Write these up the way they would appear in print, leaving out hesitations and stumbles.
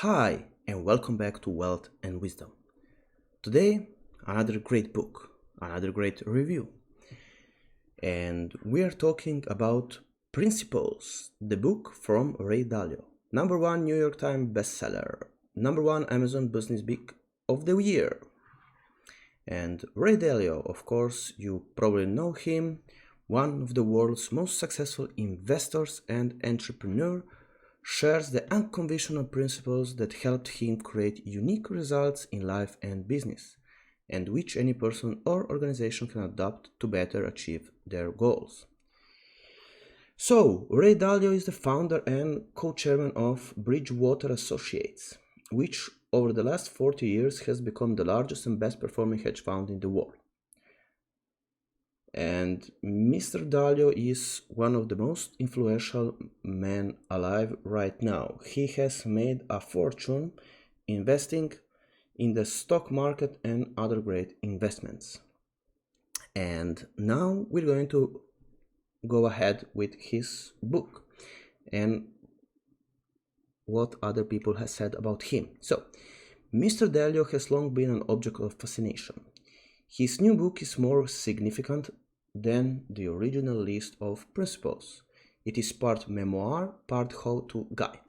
Hi, and welcome back to Wealth and Wisdom. Today, another great book, another great review. And we are talking about Principles, the book from Ray Dalio. Number one New York Times bestseller, number one Amazon Business Book of the Year. And Ray Dalio, of course, you probably know him, one of the world's most successful investors and entrepreneur, shares the unconventional principles that helped him create unique results in life and business, and which any person or organization can adopt to better achieve their goals. So, Ray Dalio is the founder and co-chairman of Bridgewater Associates, which over the last 40 years has become the largest and best performing hedge fund in the world. And Mr. Dalio is one of the most influential men alive right now. He has made a fortune investing in the stock market and other great investments. And now we're going to go ahead with his book and what other people have said about him. So, Mr. Dalio has long been an object of fascination. His new book is more significant than the original list of principles. It is part memoir, part how-to guide.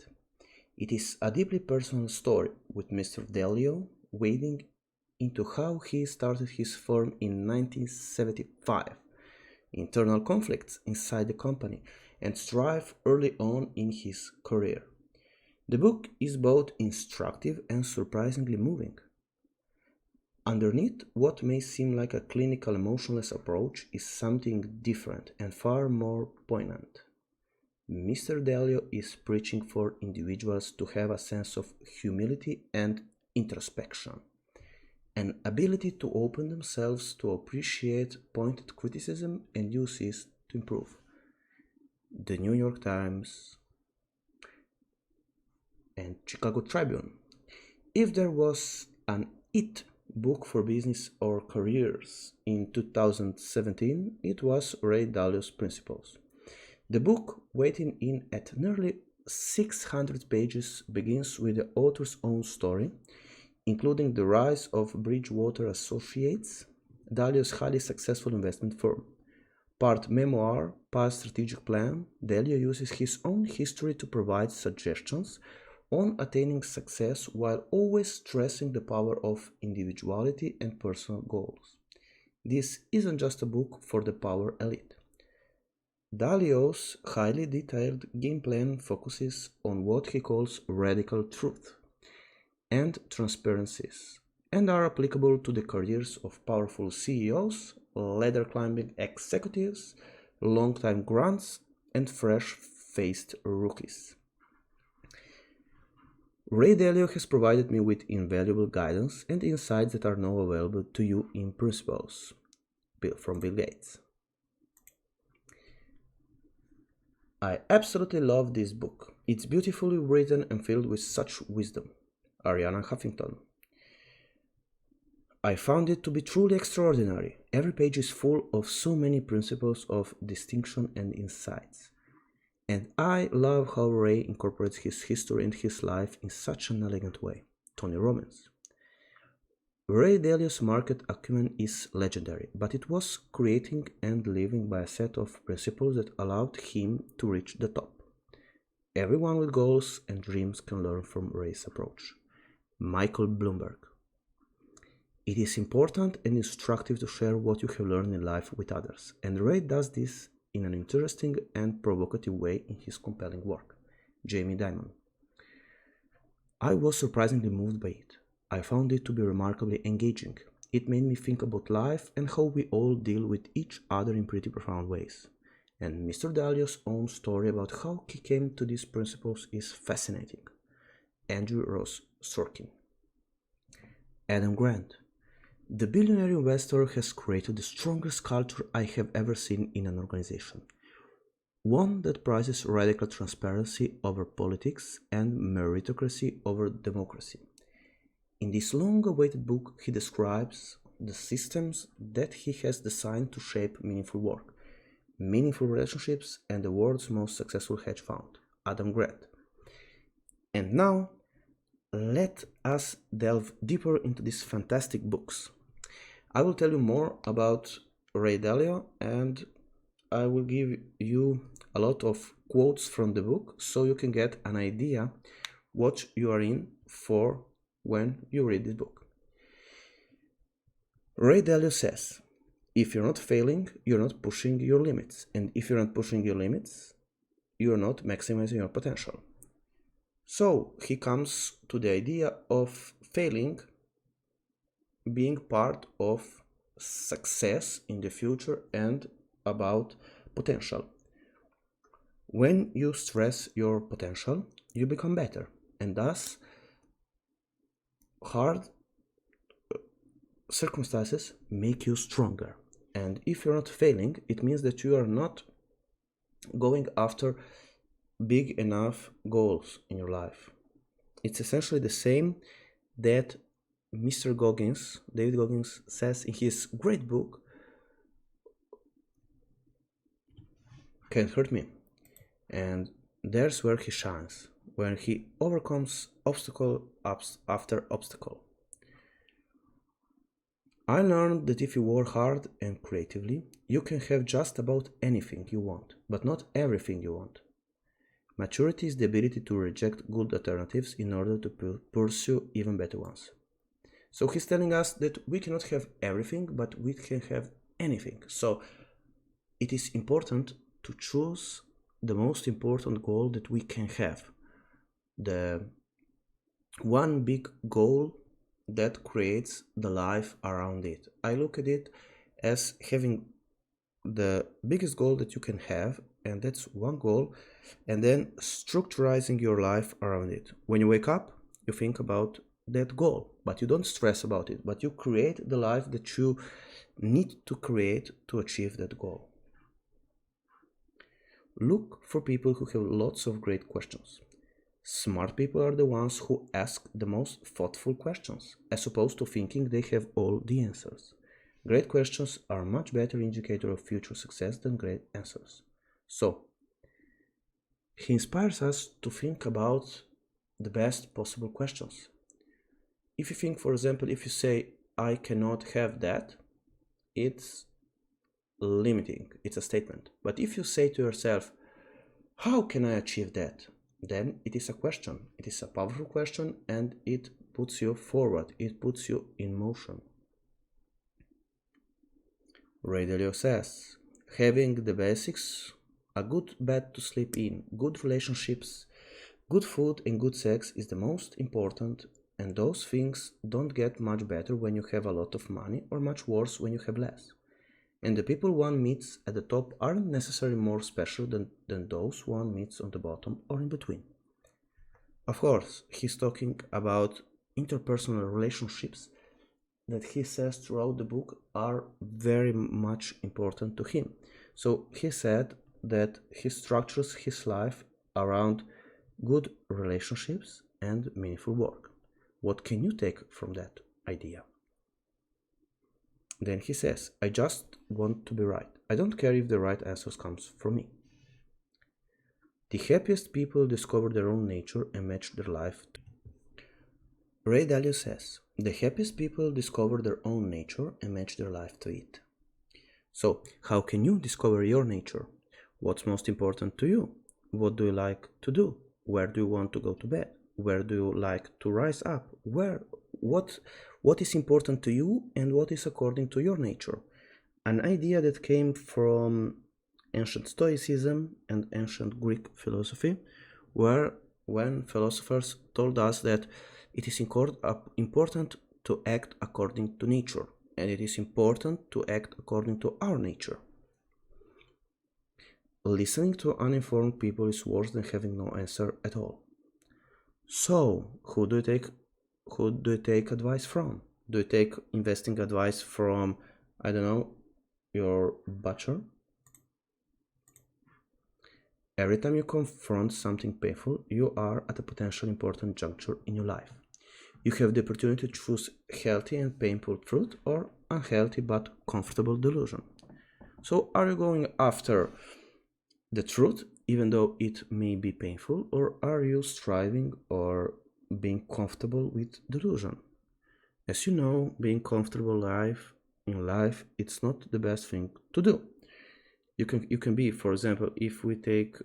It is a deeply personal story with Mr. Dalio wading into how he started his firm in 1975, internal conflicts inside the company, and strife early on in his career. The book is both instructive and surprisingly moving. Underneath what may seem like a clinical emotionless approach is something different and far more poignant. Mr. Dalio is preaching for individuals to have a sense of humility and introspection, an ability to open themselves to appreciate pointed criticism and use it to improve. The New York Times and Chicago Tribune. If there was an IT book for business or careers in 2017, it was Ray Dalio's Principles. The book, weighing in at nearly 600 pages, begins with the author's own story, including the rise of Bridgewater Associates, Dalio's highly successful investment firm. Part memoir, part strategic plan, Dalio uses his own history to provide suggestions on attaining success while always stressing the power of individuality and personal goals. This isn't just a book for the power elite. Dalio's highly detailed game plan focuses on what he calls radical truth and transparencies, and are applicable to the careers of powerful CEOs, ladder climbing executives, long-time grunts, and fresh-faced rookies. Ray Dalio has provided me with invaluable guidance and insights that are now available to you in Principles from Bill Gates. I absolutely love this book. It's beautifully written and filled with such wisdom. Ariana Huffington. I found it to be truly extraordinary. Every page is full of so many principles of distinction and insights. And I love how Ray incorporates his history and his life in such an elegant way. Tony Robbins. Ray Dalio's market acumen is legendary, but it was creating and living by a set of principles that allowed him to reach the top. Everyone with goals and dreams can learn from Ray's approach. Michael Bloomberg. It is important and instructive to share what you have learned in life with others, and Ray does this in an interesting and provocative way in his compelling work. Jamie Dimon. I was surprisingly moved by it. I found it to be remarkably engaging. It made me think about life and how we all deal with each other in pretty profound ways. And Mr. Dalio's own story about how he came to these principles is fascinating. Andrew Ross Sorkin. Adam Grant. The billionaire investor has created the strongest culture I have ever seen in an organization. One that prizes radical transparency over politics and meritocracy over democracy. In this long-awaited book, he describes the systems that he has designed to shape meaningful work, meaningful relationships, and the world's most successful hedge fund, Adam Grant. And now, let us delve deeper into these fantastic books. I will tell you more about Ray Dalio, and I will give you a lot of quotes from the book so you can get an idea what you are in for when you read this book. Ray Dalio says, if you're not failing, you're not pushing your limits. And if you're not pushing your limits, you're not maximizing your potential. So he comes to the idea of failing being part of success in the future and about potential. When you stress your potential, you become better, and thus hard circumstances make you stronger. And if you're not failing, it means that you are not going after big enough goals in your life. It's essentially the same that Mr. Goggins, David Goggins, says in his great book, Can't Hurt Me. And there's where he shines, when he overcomes obstacle after obstacle. I learned that if you work hard and creatively, you can have just about anything you want, but not everything you want. Maturity is the ability to reject good alternatives in order to pursue even better ones. So he's telling us that we cannot have everything, but we can have anything. So it is important to choose the most important goal that we can have. The one big goal that creates the life around it. I look at it as having the biggest goal that you can have, and that's one goal, and then structurizing your life around it. When you wake up, you think about that goal, but you don't stress about it, but you create the life that you need to create to achieve that goal. Look for people who have lots of great questions. Smart people are the ones who ask the most thoughtful questions, as opposed to thinking they have all the answers. Great questions are a much better indicator of future success than great answers. So, he inspires us to think about the best possible questions. If you think, for example, if you say, I cannot have that, it's limiting, it's a statement. But if you say to yourself, how can I achieve that? Then it is a question. It is a powerful question, and it puts you forward. It puts you in motion. Ray Dalio says, having the basics, a good bed to sleep in, good relationships, good food and good sex is the most important, and those things don't get much better when you have a lot of money, or much worse when you have less. And the people one meets at the top aren't necessarily more special than those one meets on the bottom or in between. Of course, he's talking about interpersonal relationships that he says throughout the book are very much important to him. So he said that he structures his life around good relationships and meaningful work. What can you take from that idea? Then he says, I just want to be right. I don't care if the right answers comes from me. The happiest people discover their own nature and match their life to it. Ray Dalio says, the happiest people discover their own nature and match their life to it. So, how can you discover your nature? What's most important to you? What do you like to do? Where do you want to go to bed? Where do you like to rise up? What is important to you and what is according to your nature? An idea that came from ancient Stoicism and ancient Greek philosophy, where when philosophers told us that it is important to act according to nature, and it is important to act according to our nature. Listening to uninformed people is worse than having no answer at all. So, who do you take advice from? Do you take investing advice from, I don't know, your butcher? Every time you confront something painful, you are at a potentially important juncture in your life. You have the opportunity to choose healthy and painful truth or unhealthy but comfortable delusion. So, are you going after the truth, even though it may be painful, or are you striving or being comfortable with delusion. As you know, being comfortable in life, it's not the best thing to do. You can be, for example, if we take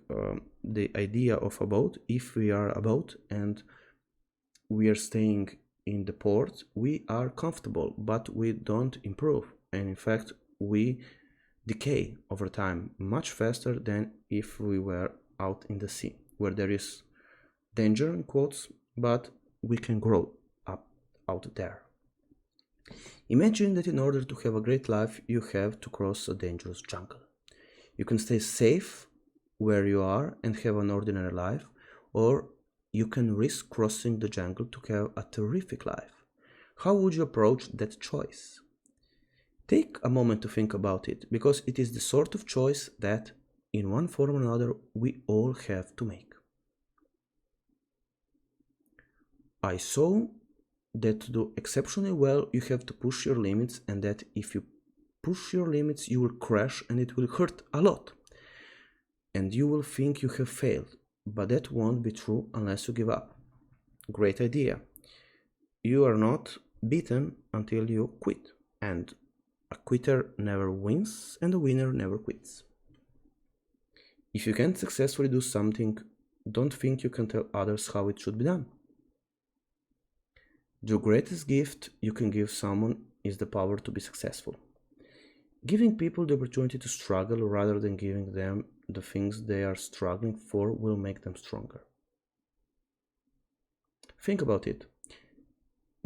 the idea of a boat, if we are a boat and we are staying in the port, we are comfortable, but we don't improve, and in fact we decay over time much faster than if we were out in the sea, where there is danger in quotes, but we can grow up out there. Imagine that in order to have a great life, you have to cross a dangerous jungle. You can stay safe where you are and have an ordinary life, or you can risk crossing the jungle to have a terrific life. How would you approach that choice? Take a moment to think about it, because it is the sort of choice that, in one form or another, we all have to make. I saw that to do exceptionally well, you have to push your limits, and that if you push your limits, you will crash and it will hurt a lot. And you will think you have failed, but that won't be true unless you give up. Great idea. You are not beaten until you quit, and a quitter never wins and a winner never quits. If you can't successfully do something, don't think you can tell others how it should be done. The greatest gift you can give someone is the power to be successful. Giving people the opportunity to struggle rather than giving them the things they are struggling for will make them stronger. Think about it.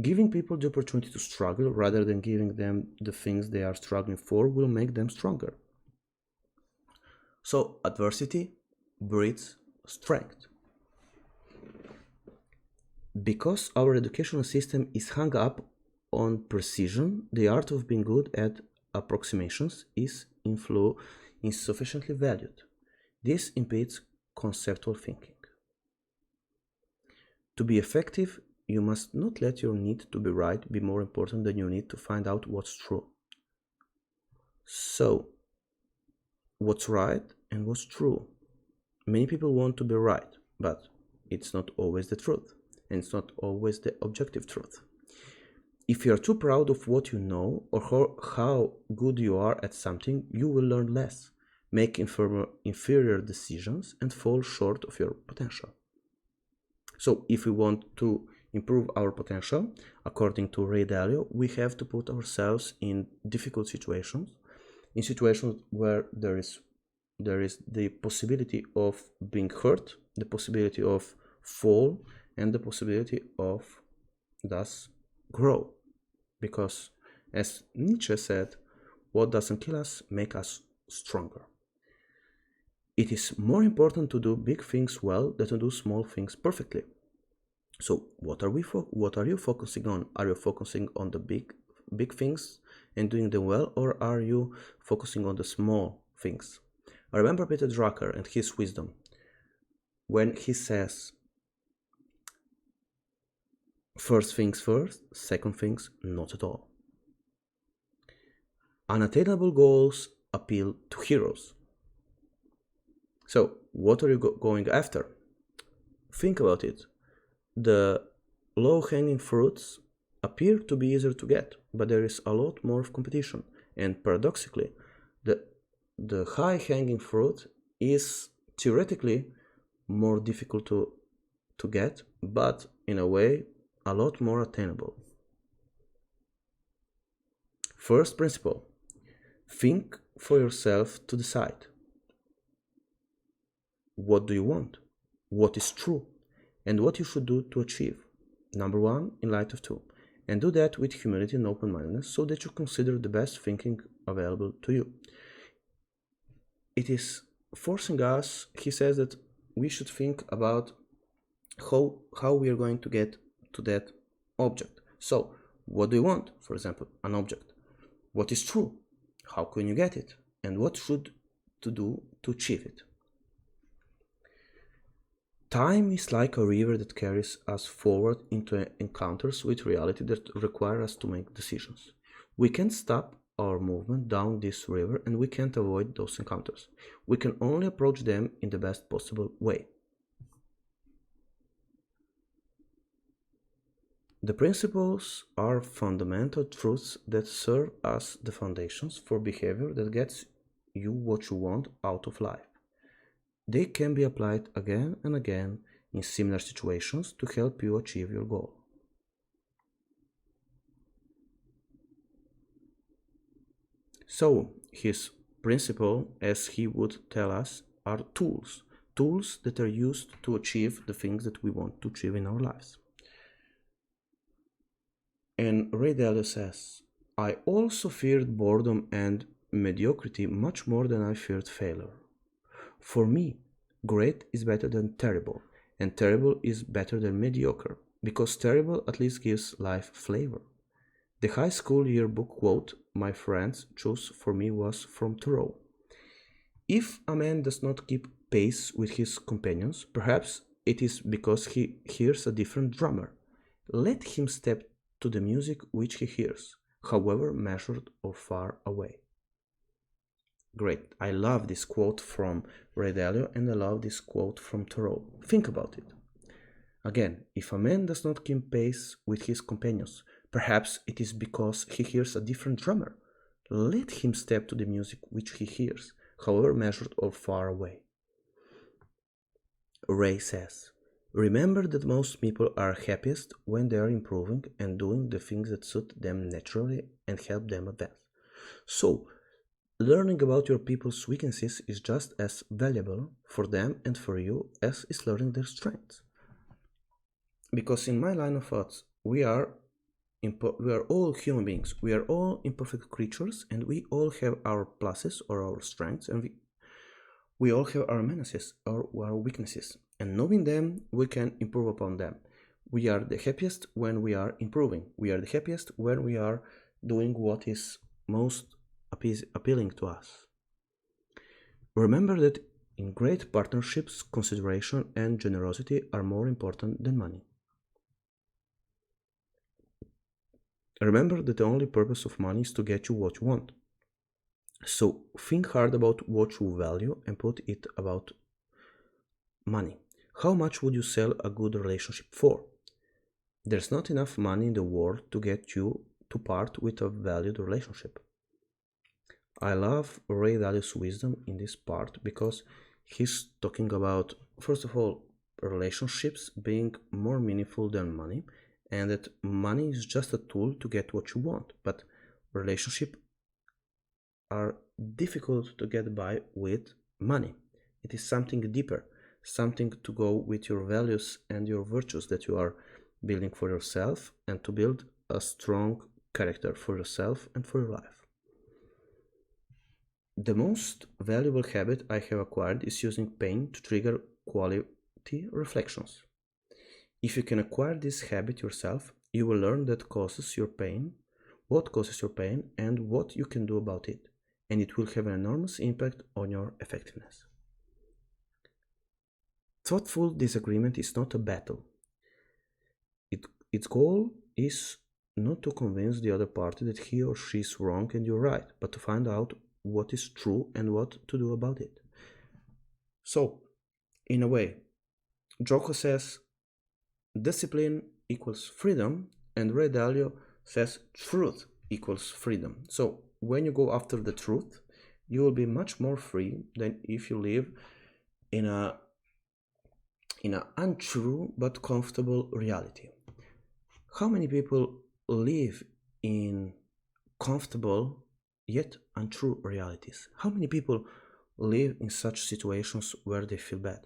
Giving people the opportunity to struggle rather than giving them the things they are struggling for will make them stronger. So, adversity breeds strength. Because our educational system is hung up on precision, the art of being good at approximations is insufficiently valued. This impedes conceptual thinking. To be effective, you must not let your need to be right be more important than your need to find out what's true. So, what's right and what's true? Many people want to be right, but it's not always the truth, and it's not always the objective truth. If you are too proud of what you know or how good you are at something, you will learn less, make inferior decisions, and fall short of your potential. So, if we want to improve our potential, according to Ray Dalio, we have to put ourselves in difficult situations, in situations where there is the possibility of being hurt, the possibility of fall, and the possibility of thus grow. Because, as Nietzsche said, what doesn't kill us makes us stronger. It is more important to do big things well than to do small things perfectly. So, what are you focusing on? Are you focusing on the big things and doing them well, or are you focusing on the small things? I remember Peter Drucker and his wisdom when he says, first things first, second things not at all. Unattainable goals appeal to heroes. So, what are you going after? Think about it. The low-hanging fruits appear to be easier to get, but there is a lot more of competition. And paradoxically, the high-hanging fruit is theoretically more difficult to get, but in a way, a lot more attainable. First principle: think for yourself to decide. What do you want? What is true? And what you should do to achieve. Number one, in light of two. And do that with humility and open-mindedness so that you consider the best thinking available to you. It is forcing us, he says, that we should think about how we are going to get to that object. So, what do you want? For example, an object. What is true? How can you get it? And what should to do to achieve it? Time is like a river that carries us forward into encounters with reality that require us to make decisions. We can't stop our movement down this river, and we can't avoid those encounters. We can only approach them in the best possible way. The principles are fundamental truths that serve as the foundations for behavior that gets you what you want out of life. They can be applied again and again in similar situations to help you achieve your goal. So, his principle, as he would tell us, are tools that are used to achieve the things that we want to achieve in our lives. And Ray Dalio says, I also feared boredom and mediocrity much more than I feared failure. For me, great is better than terrible, and terrible is better than mediocre, because terrible at least gives life flavor. The high school yearbook quote my friends chose for me was from Thoreau. If a man does not keep pace with his companions, perhaps it is because he hears a different drummer. Let him step to the music which he hears, however measured or far away. Great. I love this quote from Ray Dalio and I love this quote from Thoreau. Think about it. Again, if a man does not keep pace with his companions, perhaps it is because he hears a different drummer. Let him step to the music which he hears, however measured or far away. Ray says, remember that most people are happiest when they are improving and doing the things that suit them naturally and help them advance. So, learning about your people's weaknesses is just as valuable for them and for you as is learning their strengths. Because in my line of thoughts, we are all human beings. We are all imperfect creatures, and we all have our pluses or our strengths, and we all have our menaces or our weaknesses. And knowing them, we can improve upon them. We are the happiest when we are improving. We are the happiest when we are doing what is most appealing to us. Remember that in great partnerships, consideration and generosity are more important than money. Remember that the only purpose of money is to get you what you want. So think hard about what you value and put it about money. How much would you sell a good relationship for? There's not enough money in the world to get you to part with a valued relationship. I love Ray Dalio's wisdom in this part because he's talking about, first of all, relationships being more meaningful than money, and that money is just a tool to get what you want, but relationships are difficult to get by with money. It is something deeper, something to go with your values and your virtues that you are building for yourself and to build a strong character for yourself and for your life. The most valuable habit I have acquired is using pain to trigger quality reflections. If you can acquire this habit yourself, you will learn what causes your pain, and what you can do about it, and it will have an enormous impact on your effectiveness. Thoughtful disagreement is not a battle. Its goal is not to convince the other party that he or she is wrong and you're right, but to find out what is true and what to do about it. So, in a way, Joko says discipline equals freedom, and Ray Dalio says truth equals freedom. So, when you go after the truth, you will be much more free than if you live in an untrue but comfortable reality. How many people live in comfortable yet untrue realities? How many people live in such situations where they feel bad?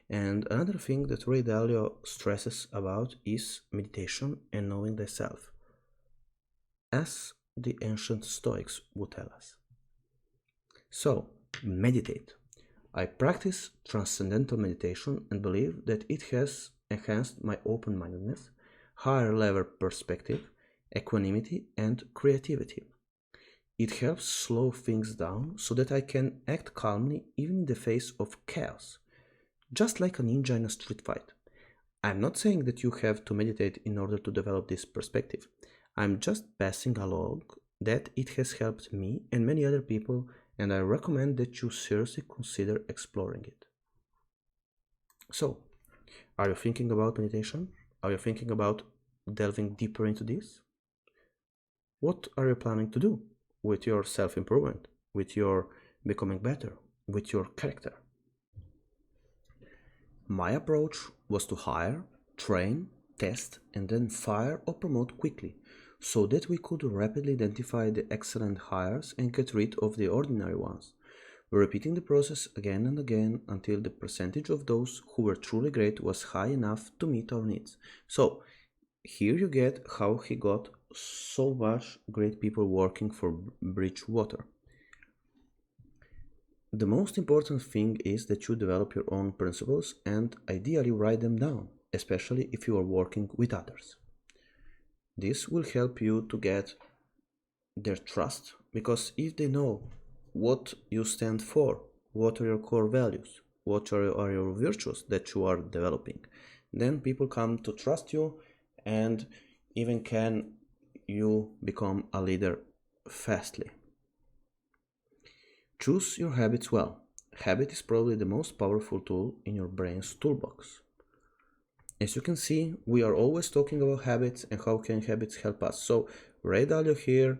And another thing that Ray Dalio stresses about is meditation and knowing thyself, as the ancient Stoics would tell us. So, meditate. I practice transcendental meditation and believe that it has enhanced my open-mindedness, higher level perspective, equanimity, and creativity. It helps slow things down so that I can act calmly even in the face of chaos, just like a ninja in a street fight. I'm not saying that you have to meditate in order to develop this perspective. I'm just passing along that it has helped me and many other people, and I recommend that you seriously consider exploring it. So, are you thinking about meditation? Are you thinking about delving deeper into this? What are you planning to do with your self improvement, with your becoming better, with your character? My approach was to hire, train, test, and then fire or promote quickly so that we could rapidly identify the excellent hires and get rid of the ordinary ones, repeating the process again and again until the percentage of those who were truly great was high enough to meet our needs. So, here you get how he got so much great people working for Bridgewater. The most important thing is that you develop your own principles and ideally write them down, especially if you are working with others. This will help you to get their trust because if they know what you stand for, what are your core values, what are your virtues that you are developing, then people come to trust you and even can you become a leader fastly. Choose your habits well. Habit is probably the most powerful tool in your brain's toolbox. As you can see, we are always talking about habits and how can habits help us. So Ray Dalio here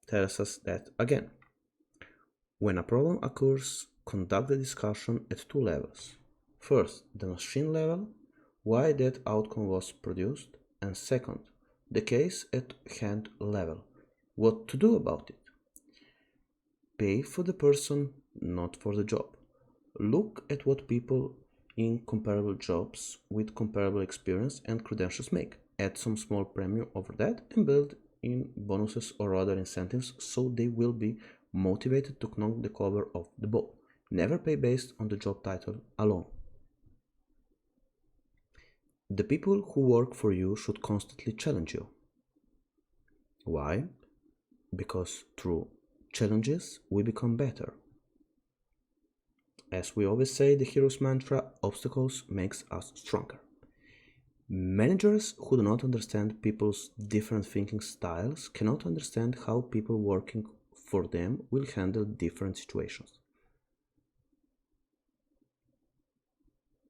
tells us that again. When a problem occurs, conduct the discussion at two levels. First, the machine level, why that outcome was produced, and second, the case at hand level, what to do about it. Pay for the person, not for the job. Look at what people in comparable jobs with comparable experience and credentials make. Add some small premium over that and build in bonuses or other incentives so they will be motivated to knock the cover off the ball. Never pay based on the job title alone. The people who work for you should constantly challenge you. Why? Because through challenges we become better. As we always say, the hero's mantra, obstacles makes us stronger. Managers who do not understand people's different thinking styles cannot understand how people working for them will handle different situations.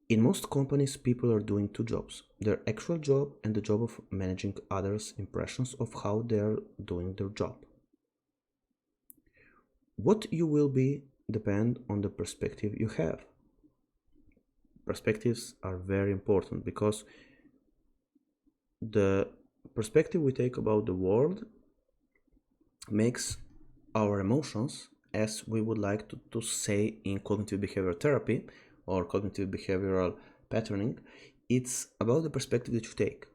In most companies, people are doing two jobs, their actual job and the job of managing others' impressions of how they are doing their job. What you will be depend on the perspective you have. Perspectives are very important because the perspective we take about the world makes our emotions, as we would like to say in cognitive behavioral therapy or cognitive behavioral patterning, it's about the perspective that you take.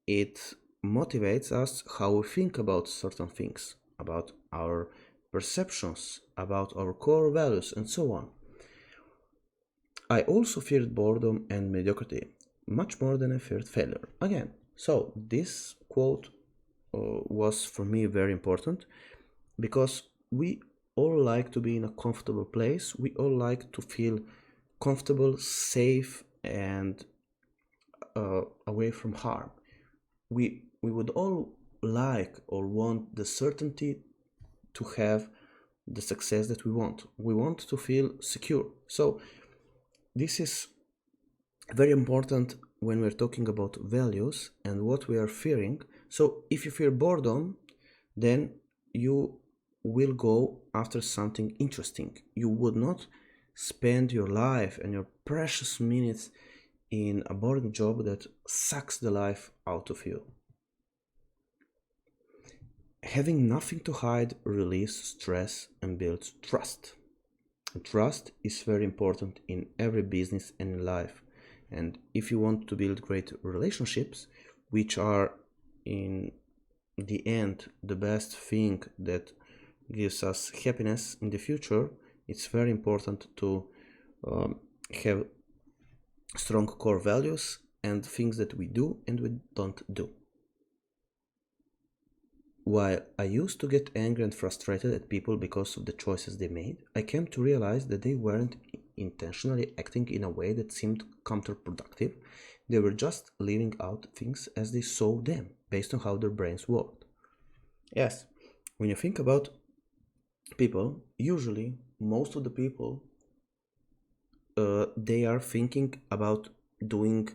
It motivates us how we think about certain things, about our perceptions, about our core values, and so on. I also feared boredom and mediocrity, much more than I feared failure. Again, so this quote was for me very important because we all like to be in a comfortable place. We all like to feel comfortable, safe, and away from harm. We would all like or want the certainty to have the success that we want. We want to feel secure. So this is very important when we're talking about values and what we are fearing. So if you fear boredom, then you will go after something interesting. You would not spend your life and your precious minutes in a boring job that sucks the life out of you. Having nothing to hide relieves stress and builds trust. Trust is very important in every business and in life. And if you want to build great relationships, which are in the end the best thing that gives us happiness in the future, it's very important to have strong core values and things that we do and we don't do. While I used to get angry and frustrated at people because of the choices they made, I came to realize that they weren't intentionally acting in a way that seemed counterproductive. They were just living out things as they saw them, based on how their brains worked. Yes, when you think about people, usually most of the people they are thinking about doing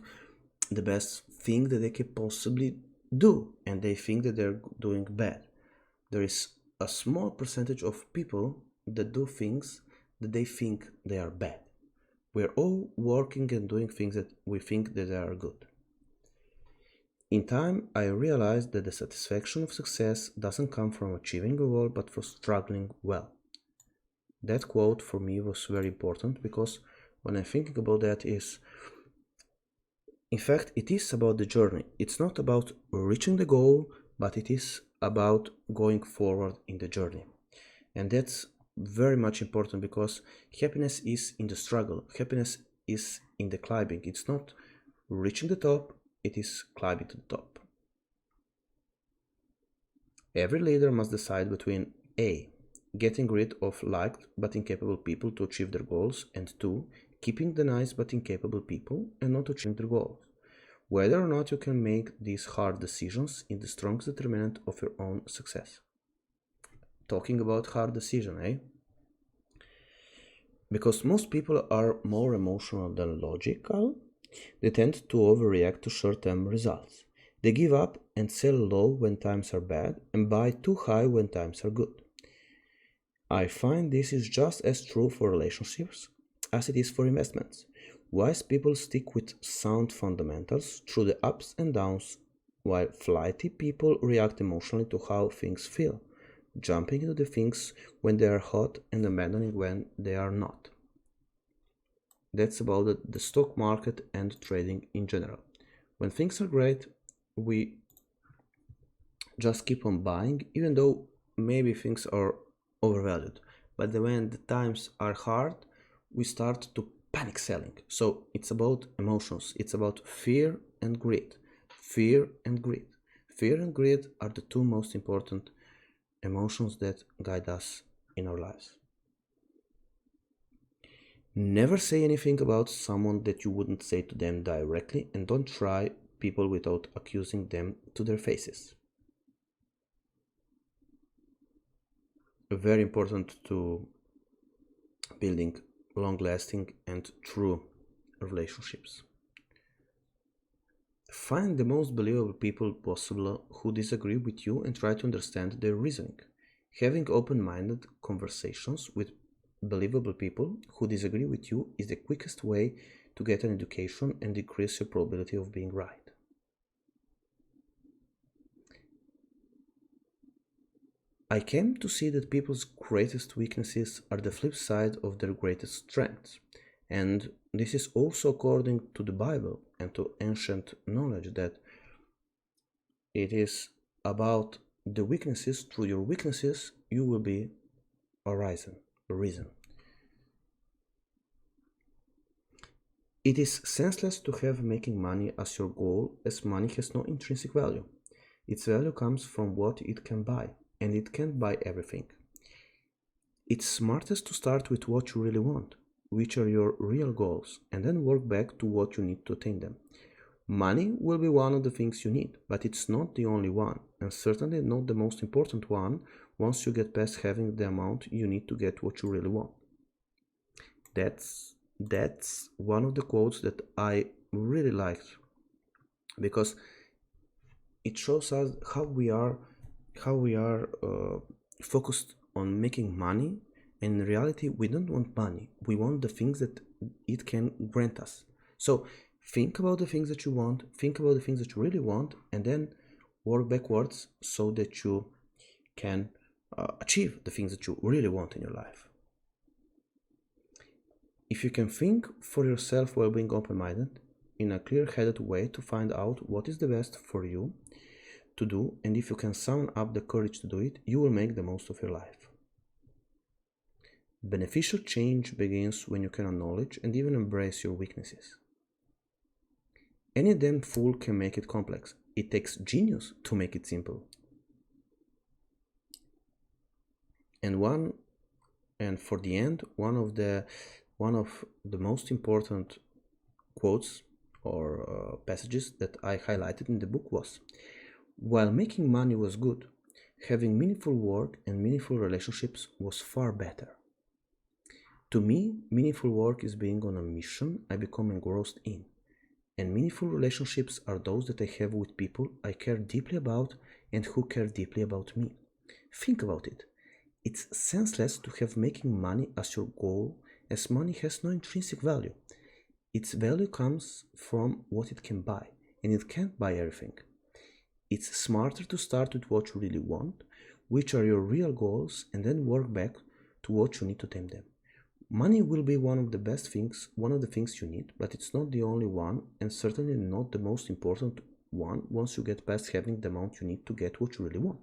the best thing that they can possibly do, and they think that they're doing bad. There is a small percentage of people that do things that they think they are bad. We're all working and doing things that we think that they are good. In time, I realized that the satisfaction of success doesn't come from achieving a goal, but from struggling well. That quote for me was very important because when I'm thinking about that is, in fact, it is about the journey. It's not about reaching the goal, but it is about going forward in the journey. And that's very much important because happiness is in the struggle. Happiness is in the climbing. It's not reaching the top, it is climbing to the top. Every leader must decide between A. Getting rid of liked but incapable people to achieve their goals, and 2. Keeping the nice but incapable people and not achieving their goals. Whether or not you can make these hard decisions is the strongest determinant of your own success. Talking about hard decision, eh? Because most people are more emotional than logical, they tend to overreact to short-term results. They give up and sell low when times are bad and buy too high when times are good. I find this is just as true for relationships as it is for investments. Wise people stick with sound fundamentals through the ups and downs, while flighty people react emotionally to how things feel, jumping into the things when they are hot and abandoning when they are not. That's about the stock market and trading in general. When things are great, we just keep on buying, even though maybe things are overvalued. But when the times are hard, we start to panic selling. So it's about emotions, it's about fear and greed. Fear and greed. Fear and greed are the two most important emotions that guide us in our lives. Never say anything about someone that you wouldn't say to them directly, and don't try people without accusing them to their faces. Very important to building long-lasting and true relationships. Find the most believable people possible who disagree with you and try to understand their reasoning. Having open-minded conversations with believable people who disagree with you is the quickest way to get an education and decrease your probability of being right. I came to see that people's greatest weaknesses are the flip side of their greatest strengths, and this is also according to the Bible and to ancient knowledge that it is about the weaknesses. Through your weaknesses you will be arisen. It is senseless to have making money as your goal, as money has no intrinsic value. Its value comes from what it can buy, and it can't buy everything. It's smartest to start with what you really want, which are your real goals, and then work back to what you need to attain them. Money will be one of the things you need, but it's not the only one, and certainly not the most important one once you get past having the amount you need to get what you really want. That's one of the quotes that I really liked, because it shows us how we are focused on making money, and in reality we don't want money, we want the things that it can grant us. So think about the things that you want, think about the things that you really want, and then work backwards so that you can achieve the things that you really want in your life. If you can think for yourself while being open-minded, in a clear-headed way to find out what is the best for you to do, and if you can summon up the courage to do it, you will make the most of your life. Beneficial change begins when you can acknowledge and even embrace your weaknesses. Any damn fool can make it complex. It takes genius to make it simple. And for the end, one of the most important quotes or passages that I highlighted in the book was, while making money was good, having meaningful work and meaningful relationships was far better. To me, meaningful work is being on a mission I become engrossed in. And meaningful relationships are those that I have with people I care deeply about and who care deeply about me. Think about it. It's senseless to have making money as your goal, as money has no intrinsic value. Its value comes from what it can buy, and it can't buy everything. It's smarter to start with what you really want, which are your real goals, and then work back to what you need to attain them. Money will be one of the things you need, but it's not the only one, and certainly not the most important one once you get past having the amount you need to get what you really want.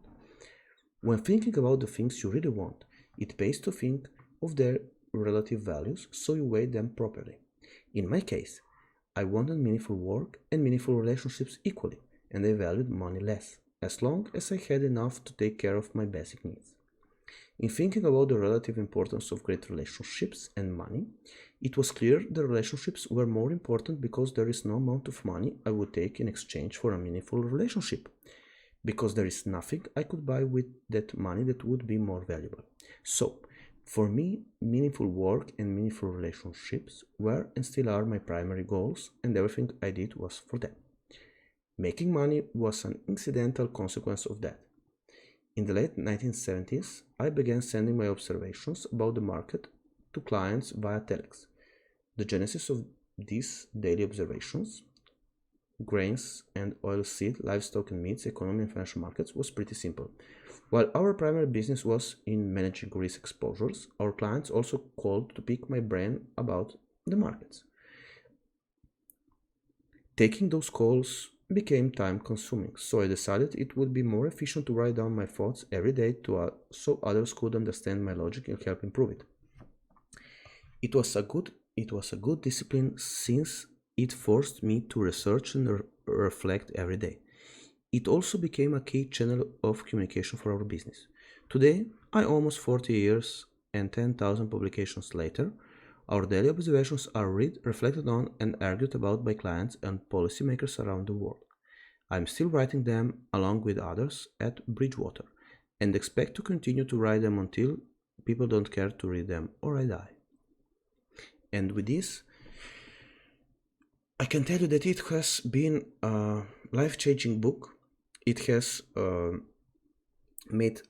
When thinking about the things you really want, it pays to think of their relative values so you weigh them properly. In my case, I wanted meaningful work and meaningful relationships equally, and I valued money less, as long as I had enough to take care of my basic needs. In thinking about the relative importance of great relationships and money, it was clear the relationships were more important because there is no amount of money I would take in exchange for a meaningful relationship, because there is nothing I could buy with that money that would be more valuable. So, for me, meaningful work and meaningful relationships were and still are my primary goals, and everything I did was for them. Making money was an incidental consequence of that. In the late 1970s, I began sending my observations about the market to clients via telex. The genesis of these daily observations, grains and oilseed, livestock and meats, economy and financial markets, was pretty simple. While our primary business was in managing risk exposures, our clients also called to pick my brain about the markets. Taking those calls became time consuming, so I decided it would be more efficient to write down my thoughts every day so others could understand my logic and help improve it. It was a good discipline since it forced me to research and reflect every day. It also became a key channel of communication for our business. Today, almost 40 years and 10,000 publications later, our daily observations are read, reflected on, and argued about by clients and policymakers around the world. I'm still writing them along with others at Bridgewater, and expect to continue to write them until people don't care to read them or I die. And with this, I can tell you that it has been a life-changing book. It has made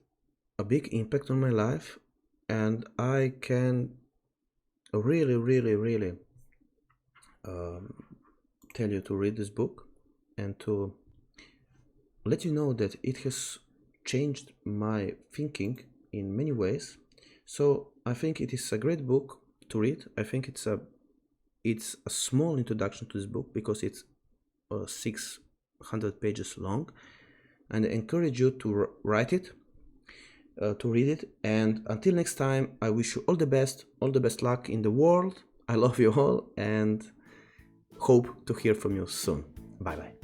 a big impact on my life, and I can really tell you to read this book and to let you know that it has changed my thinking in many ways. So I think it is a great book to read. I think it's a small introduction to this book because it's 600 pages long, and I encourage you to write it, to read it. And until next time, I wish you all the best luck in the world. I love you all and hope to hear from you soon. Bye bye.